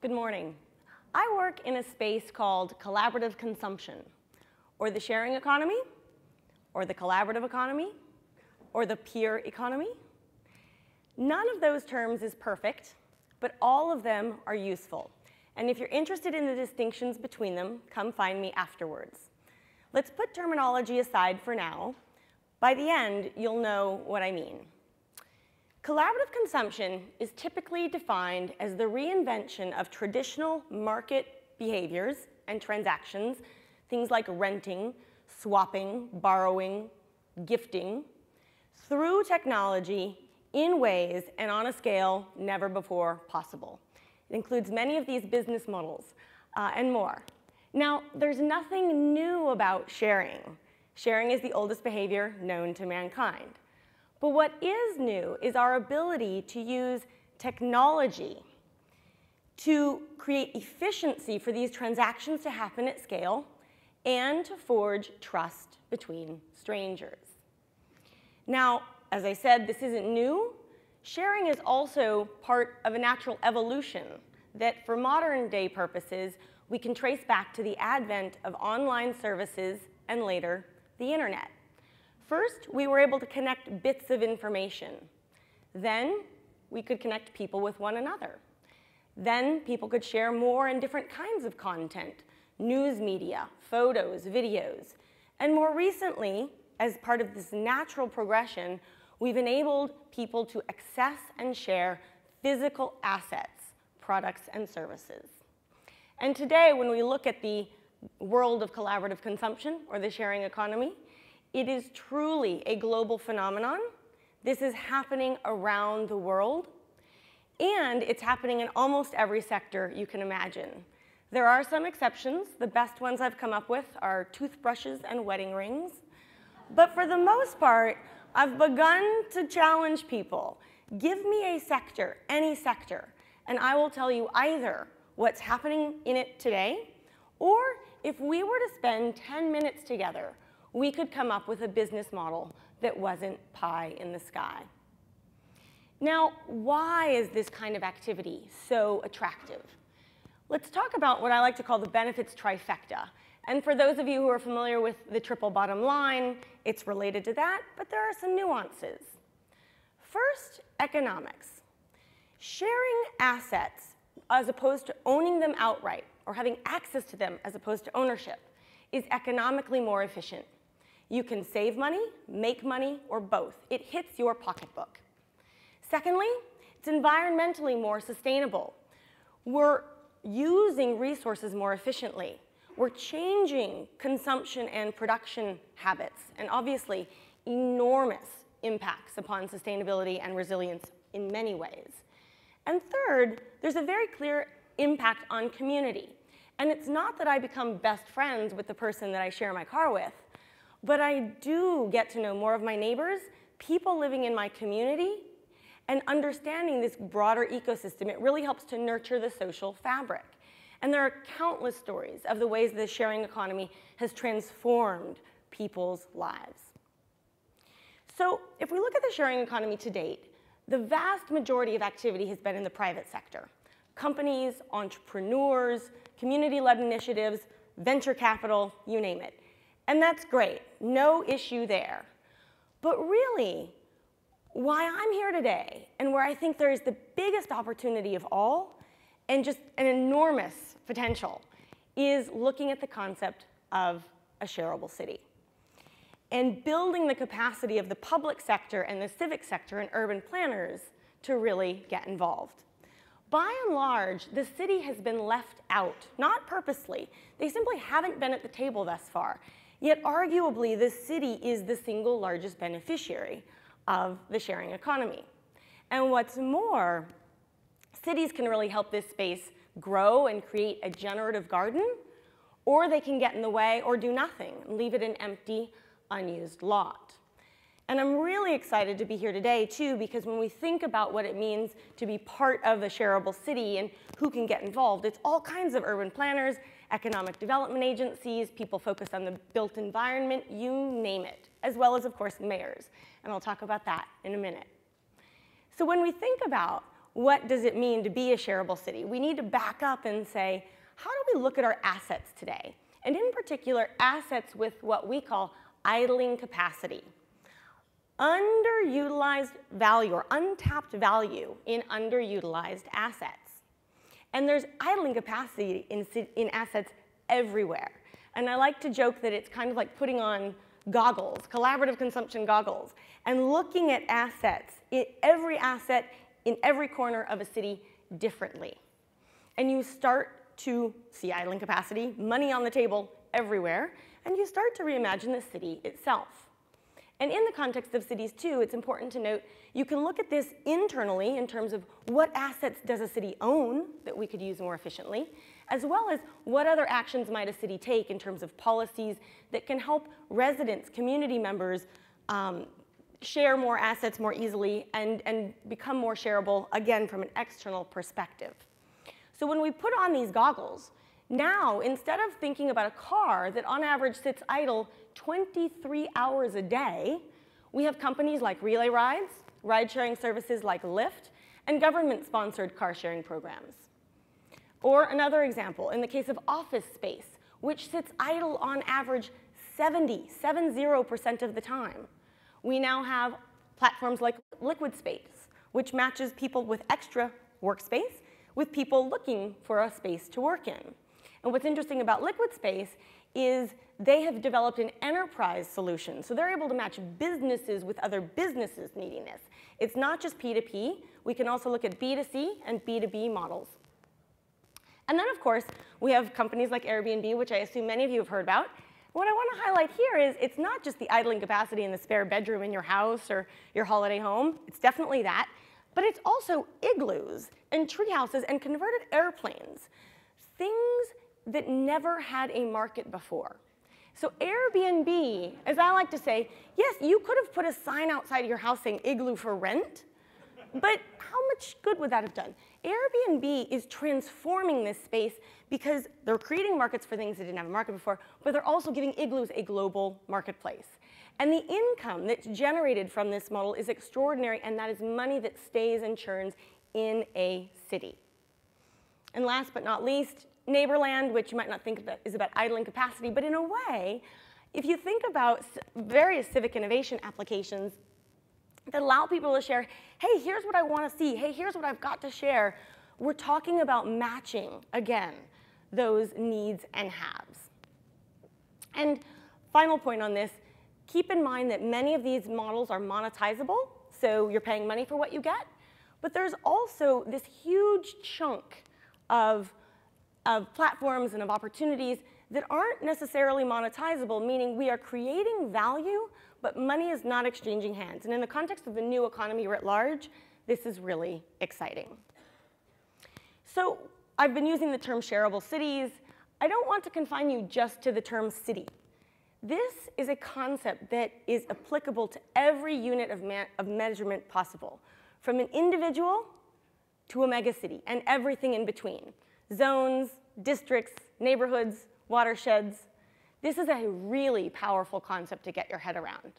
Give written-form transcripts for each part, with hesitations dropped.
Good morning. I work in a space called collaborative consumption, or the sharing economy, or the collaborative economy, or the peer economy. None of those terms is perfect, but all of them are useful. And if you're interested in the distinctions between them, come find me afterwards. Let's put terminology aside for now. By the end, you'll know what I mean. Collaborative consumption is typically defined as the reinvention of traditional market behaviors and transactions, things like renting, swapping, borrowing, gifting, through technology in ways and on a scale never before possible. It includes many of these business models and more. Now, there's nothing new about sharing. Sharing is the oldest behavior known to mankind. But what is new is our ability to use technology to create efficiency for these transactions to happen at scale and to forge trust between strangers. Now, as I said, this isn't new. Sharing is also part of a natural evolution that, for modern day purposes, we can trace back to the advent of online services and later, the internet. First, we were able to connect bits of information. Then, we could connect people with one another. Then, people could share more and different kinds of content, news media, photos, videos. And more recently, as part of this natural progression, we've enabled people to access and share physical assets, products, and services. And today, when we look at the world of collaborative consumption, or the sharing economy, it is truly a global phenomenon. This is happening around the world, and it's happening in almost every sector you can imagine. There are some exceptions. The best ones I've come up with are toothbrushes and wedding rings. But for the most part, I've begun to challenge people. Give me a sector, any sector, and I will tell you either what's happening in it today, or if we were to spend 10 minutes together, we could come up with a business model that wasn't pie in the sky. Now, why is this kind of activity so attractive? Let's talk about what I like to call the benefits trifecta. And for those of you who are familiar with the triple bottom line, it's related to that, but there are some nuances. First, economics. Sharing assets as opposed to owning them outright, or having access to them as opposed to ownership, is economically more efficient. You can save money, make money, or both. It hits your pocketbook. Secondly, it's environmentally more sustainable. We're using resources more efficiently. We're changing consumption and production habits, and obviously, enormous impacts upon sustainability and resilience in many ways. And third, there's a very clear impact on community. And it's not that I become best friends with the person that I share my car with, but I do get to know more of my neighbors, people living in my community, and understanding this broader ecosystem. It really helps to nurture the social fabric. And there are countless stories of the ways the sharing economy has transformed people's lives. So if we look at the sharing economy to date, the vast majority of activity has been in the private sector. Companies, entrepreneurs, community-led initiatives, venture capital, you name it. And that's great, no issue there. But really, why I'm here today, and where I think there is the biggest opportunity of all, and just an enormous potential, is looking at the concept of a shareable city. And building the capacity of the public sector and the civic sector and urban planners to really get involved. By and large, the city has been left out, not purposely. They simply haven't been at the table thus far. Yet arguably, the city is the single largest beneficiary of the sharing economy. And what's more, cities can really help this space grow and create a generative garden, or they can get in the way or do nothing and leave it an empty, unused lot. And I'm really excited to be here today, too, because when we think about what it means to be part of a shareable city and who can get involved, it's all kinds of urban planners, economic development agencies, people focused on the built environment, you name it, as well as, of course, mayors. And I'll talk about that in a minute. So when we think about what does it mean to be a shareable city, we need to back up and say, how do we look at our assets today? And in particular, assets with what we call idling capacity. Underutilized value or untapped value in underutilized assets. And there's idling capacity in assets everywhere. And I like to joke that it's kind of like putting on goggles, collaborative consumption goggles, and looking at assets, every asset in every corner of a city differently. And you start to see idling capacity, money on the table everywhere, and you start to reimagine the city itself. And in the context of cities too, it's important to note, you can look at this internally in terms of what assets does a city own that we could use more efficiently, as well as what other actions might a city take in terms of policies that can help residents, community members, share more assets more easily and become more shareable, again, from an external perspective. So when we put on these goggles, now, instead of thinking about a car that on average sits idle 23 hours a day, we have companies like Relay Rides, ride-sharing services like Lyft, and government-sponsored car-sharing programs. Or another example, in the case of office space, which sits idle on average 70% of the time. We now have platforms like Liquid Space, which matches people with extra workspace with people looking for a space to work in. And what's interesting about Liquid Space is they have developed an enterprise solution. So they're able to match businesses with other businesses needing this. It's not just P2P. We can also look at B2C and B2B models. And then, of course, we have companies like Airbnb, which I assume many of you have heard about. What I want to highlight here is it's not just the idling capacity in the spare bedroom in your house or your holiday home. It's definitely that. But it's also igloos and treehouses and converted airplanes, things that never had a market before. So Airbnb, as I like to say, yes, you could have put a sign outside your house saying igloo for rent, but how much good would that have done? Airbnb is transforming this space because they're creating markets for things that didn't have a market before, but they're also giving igloos a global marketplace. And the income that's generated from this model is extraordinary, and that is money that stays and churns in a city. And last but not least, Neighborland, which you might not think of is about idling capacity, but in a way, if you think about various civic innovation applications that allow people to share, hey, here's what I want to see, hey, here's what I've got to share, we're talking about matching, again, those needs and haves. And final point on this, keep in mind that many of these models are monetizable, so you're paying money for what you get, but there's also this huge chunk of platforms and of opportunities that aren't necessarily monetizable, meaning we are creating value, but money is not exchanging hands. And in the context of the new economy writ large, this is really exciting. So I've been using the term shareable cities. I don't want to confine you just to the term city. This is a concept that is applicable to every unit of measurement possible, from an individual to a megacity and everything in between. Zones, districts, neighborhoods, watersheds. This is a really powerful concept to get your head around.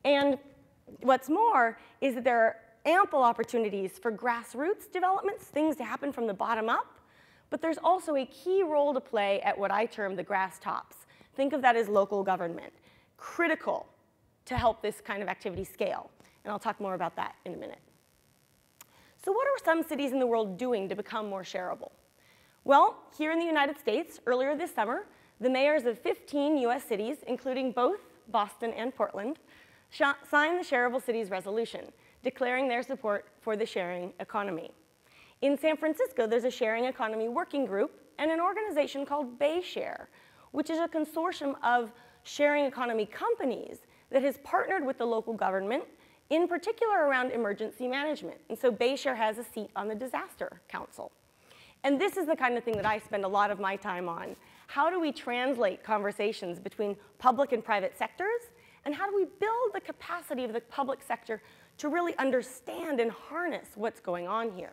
And what's more is that there are ample opportunities for grassroots developments, things to happen from the bottom up, but there's also a key role to play at what I term the grass tops. Think of that as local government, critical to help this kind of activity scale. And I'll talk more about that in a minute. So what are some cities in the world doing to become more shareable? Well, here in the United States, earlier this summer, the mayors of 15 US cities, including both Boston and Portland, signed the Shareable Cities Resolution, declaring their support for the sharing economy. In San Francisco, there's a sharing economy working group and an organization called BayShare, which is a consortium of sharing economy companies that has partnered with the local government, in particular around emergency management. And so BayShare has a seat on the Disaster Council. And this is the kind of thing that I spend a lot of my time on. How do we translate conversations between public and private sectors? And how do we build the capacity of the public sector to really understand and harness what's going on here?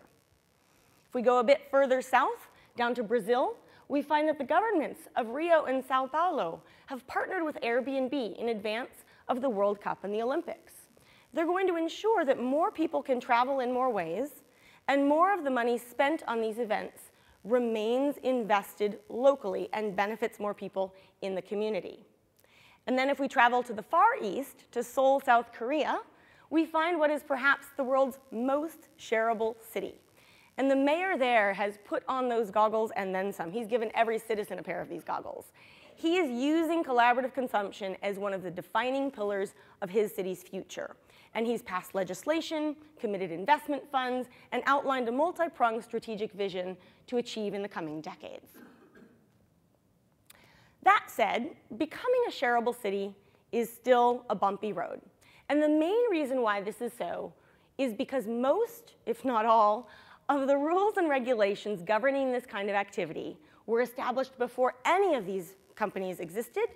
If we go a bit further south, down to Brazil, we find that the governments of Rio and Sao Paulo have partnered with Airbnb in advance of the World Cup and the Olympics. They're going to ensure that more people can travel in more ways, And more of the money spent on these events remains invested locally and benefits more people in the community. And then if we travel to the Far East, to Seoul, South Korea, we find what is perhaps the world's most shareable city. And the mayor there has put on those goggles and then some. He's given every citizen a pair of these goggles. He is using collaborative consumption as one of the defining pillars of his city's future. And he's passed legislation, committed investment funds, and outlined a multi-pronged strategic vision to achieve in the coming decades. That said, becoming a shareable city is still a bumpy road. And the main reason why this is so is because most, if not all, of the rules and regulations governing this kind of activity were established before any of these companies existed,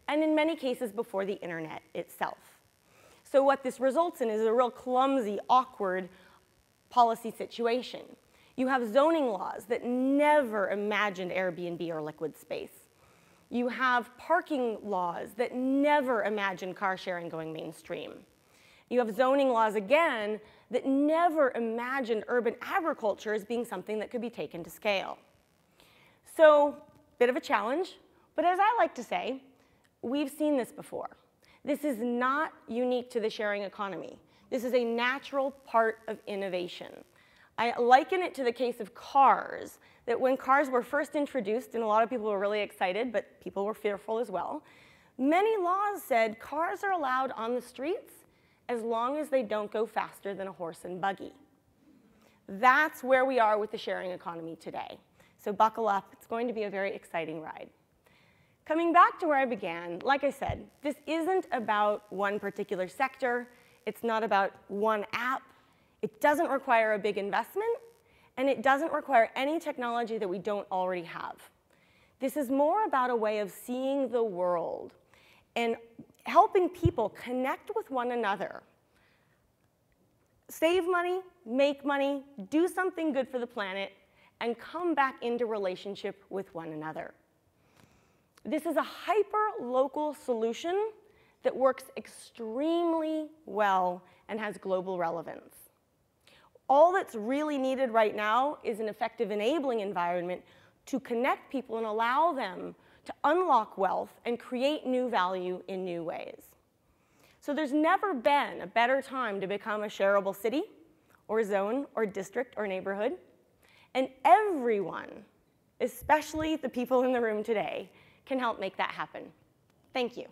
and in many cases before the internet itself. So what this results in is a real clumsy, awkward policy situation. You have zoning laws that never imagined Airbnb or liquid space. You have parking laws that never imagined car sharing going mainstream. You have zoning laws, again, that never imagined urban agriculture as being something that could be taken to scale. So, bit of a challenge, but as I like to say, we've seen this before. This is not unique to the sharing economy. This is a natural part of innovation. I liken it to the case of cars, that when cars were first introduced, and a lot of people were really excited, but people were fearful as well, many laws said cars are allowed on the streets as long as they don't go faster than a horse and buggy. That's where we are with the sharing economy today. So buckle up, it's going to be a very exciting ride. Coming back to where I began, like I said, this isn't about one particular sector, it's not about one app, it doesn't require a big investment, and it doesn't require any technology that we don't already have. This is more about a way of seeing the world and helping people connect with one another. Save money, make money, do something good for the planet, and come back into relationship with one another. This is a hyper-local solution that works extremely well and has global relevance. All that's really needed right now is an effective enabling environment to connect people and allow them to unlock wealth and create new value in new ways. So there's never been a better time to become a shareable city, or zone, or district, or neighborhood. And everyone, especially the people in the room today, can help make that happen. Thank you.